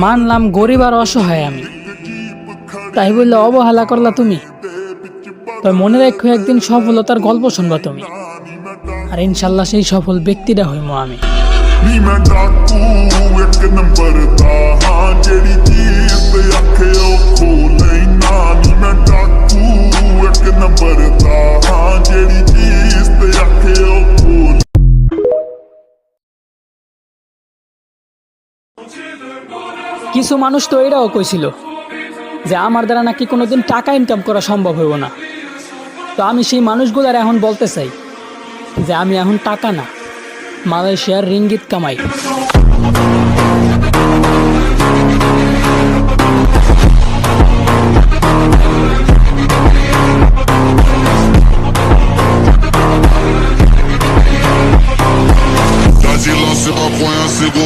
মানলাম গরিব আর অসহায় আমি, তাই বললে অবহেলা করলা তুমি। তবে মনে রাখো একদিন সফলতার গল্প শুনবা তুমি, আর ইনশাল্লাহ সেই সফল ব্যক্তিটা হইমো আমি। ਨੀ ਮੈਂ ਡਾਕੂ ਇੱਕ ਨੰਬਰ ਦਾ ਹਾਂ ਜਿਹੜੀ ਚੀਜ਼ ਤੇ ਆਖੇ ਉਹ ਖੋਲੇ ਨਾ ਨੀ ਮੈਂ ਡਾਕੂ ਇੱਕ ਨੰਬਰ ਦਾ ਹਾਂ ਜਿਹੜੀ ਚੀਜ਼ ਤੇ ਆਖੇ ਉਹ ਖੋਲੇ। কিছু মানুষ তো এটাও কইছিল যে আমার দ্বারা নাকি কোনোদিন টাকা ইনকাম করা সম্ভব হইব না। তো আমি সেই মানুষগুলার এখন বলতে চাই যে আমি এখন টাকা না, মালয়েশিয়ার রিঙ্গিত কামাই। Tá de lance, maconha, segura.